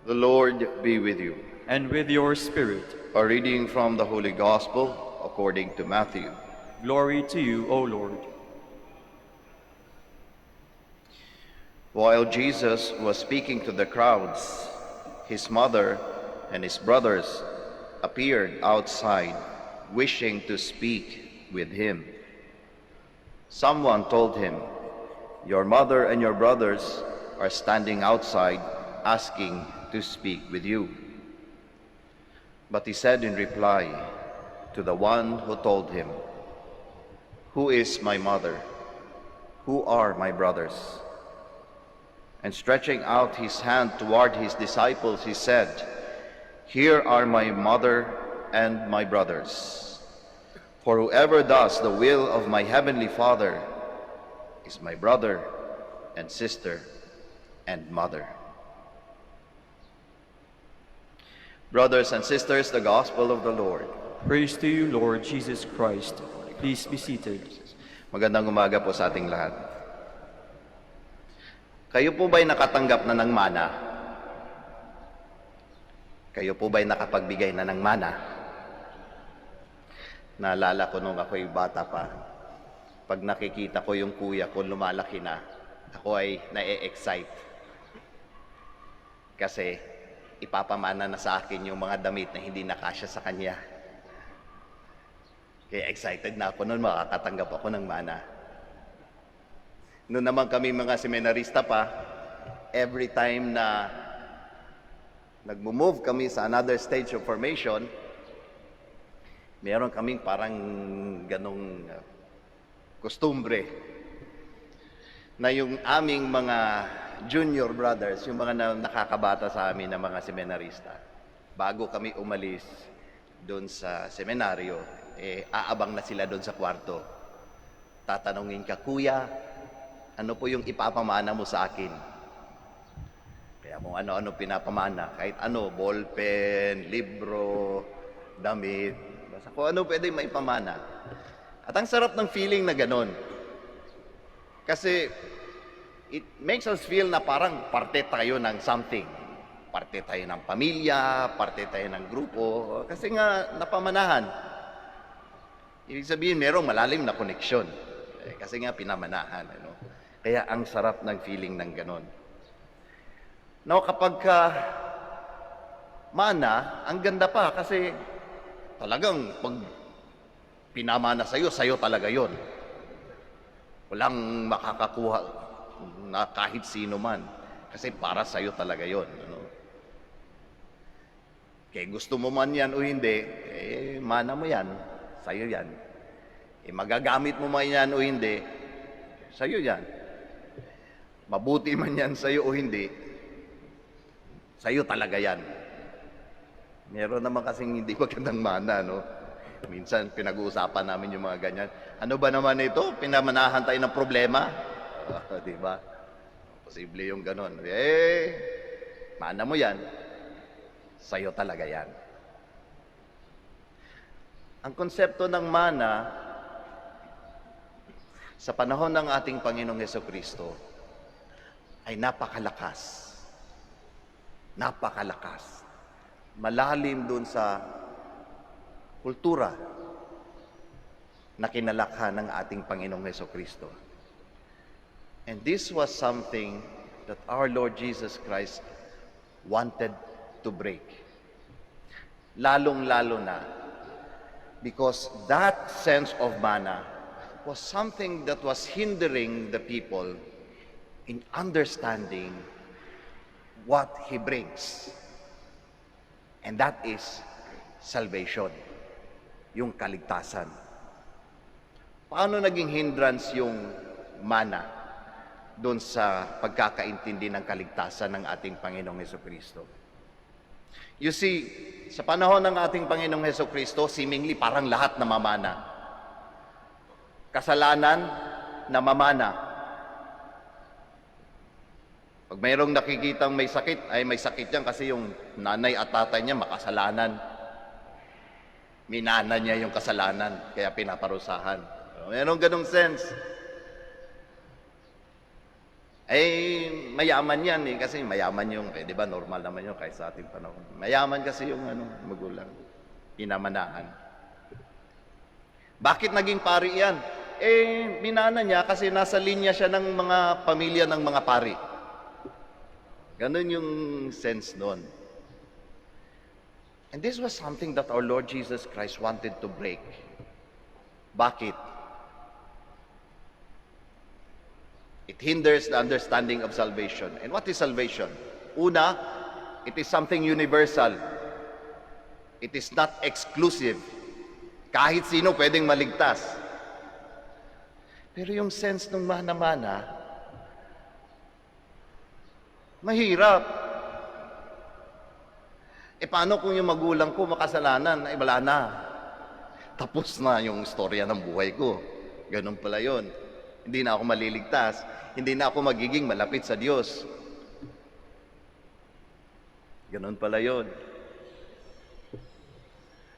The Lord be with you. And with your spirit. A reading from the Holy Gospel according to Matthew. Glory to you, O Lord. While Jesus was speaking to the crowds, his mother and his brothers appeared outside, wishing to speak with him. Someone told him, "Your mother and your brothers are standing outside, asking to speak with you." But he said in reply to the one who told him, "Who is my mother? Who are my brothers?" And stretching out his hand toward his disciples, he said, "Here are my mother and my brothers. For whoever does the will of my heavenly Father is my brother and sister and mother." Brothers and sisters, the Gospel of the Lord. Praise to you, Lord Jesus Christ. Please be seated. Magandang umaga po sa ating lahat. Kayo po ba'y nakatanggap na ng mana? Kayo po ba'y nakapagbigay na ng mana? Naalala ko nung ako'y bata pa, pag nakikita ko yung kuya ko lumalaki na, ako ay na-excite. Kasi ipapamana na sa akin yung mga damit na hindi nakasya sa kanya. Kaya excited na ako noon, makakatanggap ako ng mana. Noon naman kami mga seminarista pa, every time na nagmo-move kami sa another stage of formation, meron kaming parang ganong kostumbre na yung aming mga junior brothers, yung mga nakakabata sa amin na mga seminarista, bago kami umalis doon sa seminaryo, aabang na sila doon sa kwarto. Tatanungin ka, "Kuya, ano po yung ipapamana mo sa akin?" Kaya kung ano-ano pinapamana, kahit ano, ballpen, libro, damit, basta kung ano pwede maipamana. At ang sarap ng feeling na ganon. Kasi it makes us feel na parang parte tayo ng something. Parte tayo ng pamilya, parte tayo ng grupo. Kasi nga, napamanahan. Ibig sabihin, merong malalim na koneksyon. Kasi nga, pinamanahan. Ano? Kaya ang sarap ng feeling ng ganon. Now, kapag mana, ang ganda pa kasi talagang pag pinamana sa'yo talaga yon. Walang makakakuha na kahit sino man. Kasi para sa'yo talaga yon. Ano? Kaya gusto mo man yan o hindi, mana mo yan. Sa'yo yan. Magagamit mo man yan o hindi, sa'yo yan. Mabuti man yan sa'yo o hindi, sa'yo talaga yan. Meron naman kasing hindi magandang mana, no? Minsan pinag-uusapan namin yung mga ganyan. Ano ba naman ito? Pinamanahan tayo ng problema? Di ba? Posible yung ganon. Mana mo yan. Sa'yo talaga yan. Ang konsepto ng mana, sa panahon ng ating Panginoong Hesukristo, ay napakalakas. Napakalakas. Malalim dun sa kultura na kinalakhan ng ating Panginoong Hesukristo. And this was something that our Lord Jesus Christ wanted to break. Lalong-lalo na because that sense of mana was something that was hindering the people in understanding what He brings. And that is salvation, yung kaligtasan. Paano naging hindrance yung mana doon sa pagkakaintindi ng kaligtasan ng ating Panginoong Hesukristo? You see, sa panahon ng ating Panginoong Hesukristo, seemingly parang lahat namamana. Kasalanan, namamana. Pag mayroong nakikitang may sakit, ay may sakit yan kasi yung nanay at tatay niya makasalanan. Minana niya yung kasalanan, kaya pinaparusahan. Mayroong ganong sense. mayaman yan eh, kasi mayaman yung, di ba, normal naman yun kahit sa ating panahon. Mayaman kasi yung magulang, pinamanahan. Bakit naging pari yan? Minana niya kasi nasa linya siya ng mga pamilya ng mga pari. Ganun yung sense nun. And this was something that our Lord Jesus Christ wanted to break. Bakit? It hinders the understanding of salvation. And what is salvation? Una, it is something universal. It is not exclusive. Kahit sino pwedeng maligtas. Pero yung sense ng mana-mana, mahirap. Paano kung yung magulang ko makasalanan? Wala na. Tapos na yung istorya ng buhay ko. Ganun pala yun. Hindi na ako maliligtas. Hindi na ako magiging malapit sa Diyos. Ganun pala yun.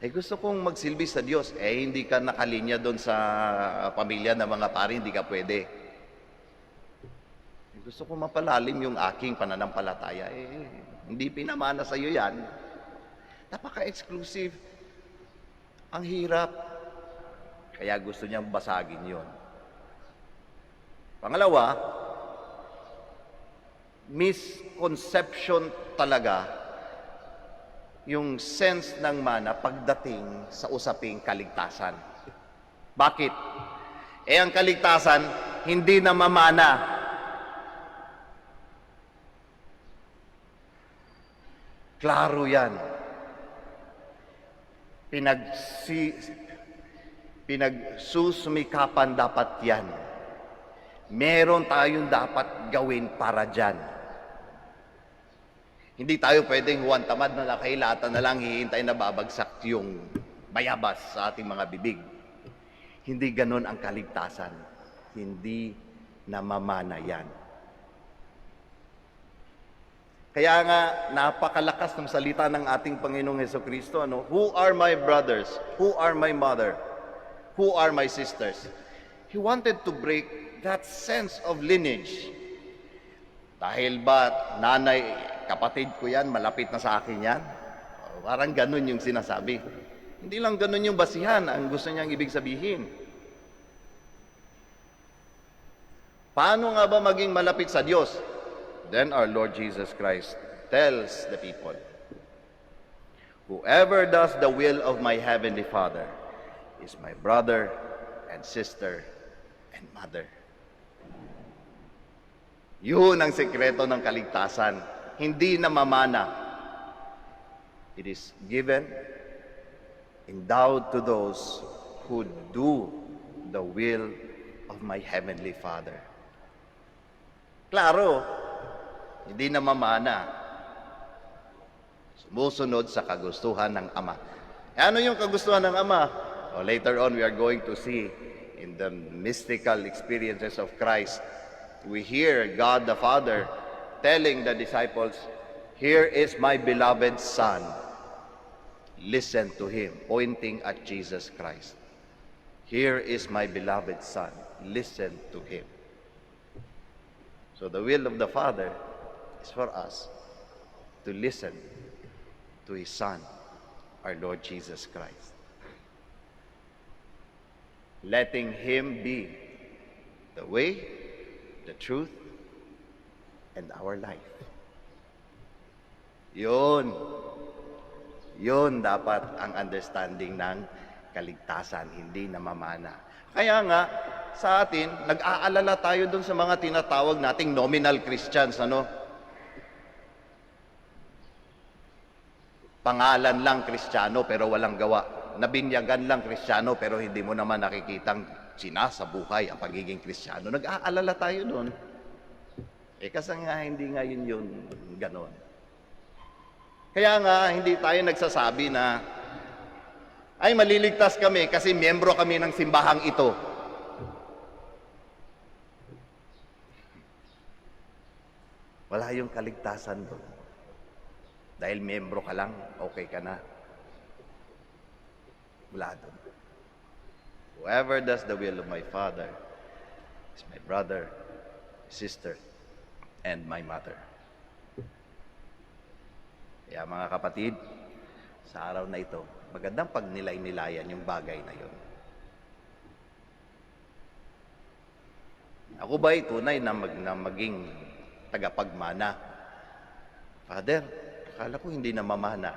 Gusto kong magsilbi sa Diyos. Hindi ka nakalinya doon sa pamilya ng mga pari, hindi ka pwede. Gusto kong mapalalim yung aking pananampalataya. Hindi pinamana sa iyo yan. Napaka-exclusive. Ang hirap. Kaya gusto niyang basagin yon. Pangalawa, misconception talaga yung sense ng mana pagdating sa usaping kaligtasan. Bakit? Ang kaligtasan, hindi na mamana. Klaro yan. Pinagsusumikapan dapat yan. Meron tayong dapat gawin para dyan. Hindi tayo pwedeng huwan tamad na nakailatan na lang hihintay na babagsak yung bayabas sa ating mga bibig. Hindi ganon ang kaligtasan. Hindi namamana yan. Kaya nga, napakalakas ng salita ng ating Panginoong Hesukristo. Who are my brothers? Who are my mother? Who are my sisters? He wanted to break that sense of lineage. Dahil ba, nanay, kapatid ko yan, malapit na sa akin yan? Parang ganun yung sinasabi. Hindi lang ganun yung basihan, ang gusto niyang ibig sabihin. Paano nga ba maging malapit sa Diyos? Then our Lord Jesus Christ tells the people, whoever does the will of my heavenly Father is my brother and sister and mother. Yun ang sekreto ng kaligtasan. Hindi na mamana. It is given, endowed to those who do the will of my heavenly Father. Klaro, hindi na mamana. Sumusunod sa kagustuhan ng Ama. Ano yung kagustuhan ng Ama? Later on, we are going to see in the mystical experiences of Christ, we hear God the Father telling the disciples, "Here is my beloved Son. Listen to Him," pointing at Jesus Christ. "Here is my beloved Son. Listen to Him." So the will of the Father is for us to listen to His Son, our Lord Jesus Christ. Letting Him be the way, the truth, and our life. Yun dapat ang understanding ng kaligtasan, hindi namamana. Kaya nga, sa atin, nag-aalala tayo dun sa mga tinatawag nating nominal Christians, Pangalan lang Kristiyano pero walang gawa. Nabinyagan lang Kristiyano pero hindi mo naman nakikitang sinasabuhay ang pagiging Kristiyano. Nag-aalala tayo doon. Kasi nga hindi nga yun ganon. Kaya nga hindi tayo nagsasabi na ay maliligtas kami kasi miyembro kami ng simbahang ito. Wala yung kaligtasan doon. Dahil miyembro ka lang, okay ka na. Wala doon. Whoever does the will of my Father is my brother, sister, and my mother. Kaya mga kapatid, sa araw na ito, magandang pagnilay-nilayan yung bagay na yun. Ako ba ay tunay na maging tagapagmana? Father, akala ko hindi na mamana.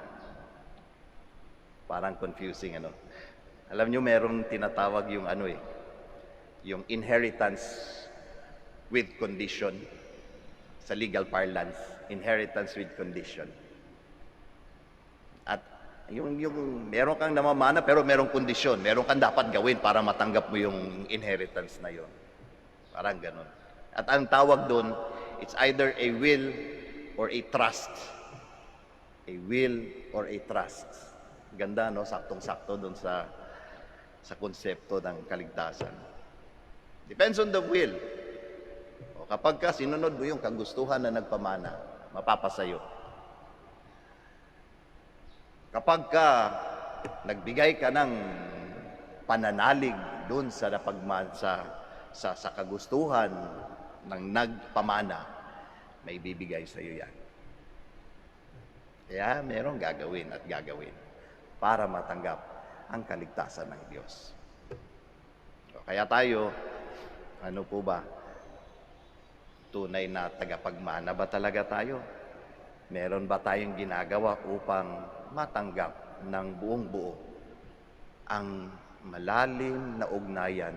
Parang confusing, ano? Alam nyo, merong tinatawag yung yung inheritance with condition. Sa legal parlance, inheritance with condition. At yung meron kang namamana pero merong kondisyon. Meron kang dapat gawin para matanggap mo yung inheritance na yon. Parang ganun. At ang tawag doon, it's either a will or a trust. A will or a trust. Ganda, no? Saktong-sakto doon sa konsepto ng kaligtasan. Depends on the will. O kapag ka sinunod mo yung kagustuhan na nagpamana, mapapasayo. Kapag ka nagbigay ka ng pananalig doon sa sa kagustuhan ng nagpamana, may bibigay sa iyo yan. Kaya merong gagawin at gagawin para matanggap ang kaligtasan ng Diyos. Kaya tayo, ano po ba? Tunay na tagapagmana ba talaga tayo? Meron ba tayong ginagawa upang matanggap ng buong buo ang malalim na ugnayan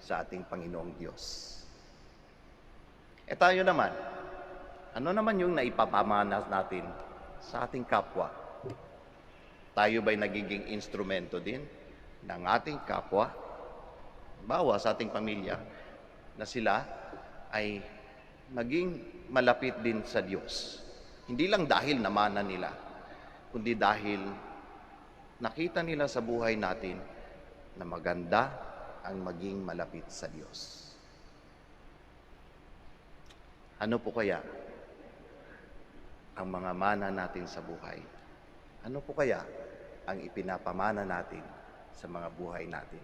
sa ating Panginoong Diyos? E tayo naman, ano naman yung naipapamana natin sa ating kapwa? Tayo ba'y nagiging instrumento din ng ating kapwa? Bawa sa ating pamilya na sila ay maging malapit din sa Diyos. Hindi lang dahil namana nila, kundi dahil nakita nila sa buhay natin na maganda ang maging malapit sa Diyos. Ano po kaya ang mga mana natin sa buhay? Ano po kaya ang ipinapamana natin sa mga buhay natin?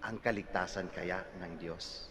Ang kaligtasan kaya ng Diyos?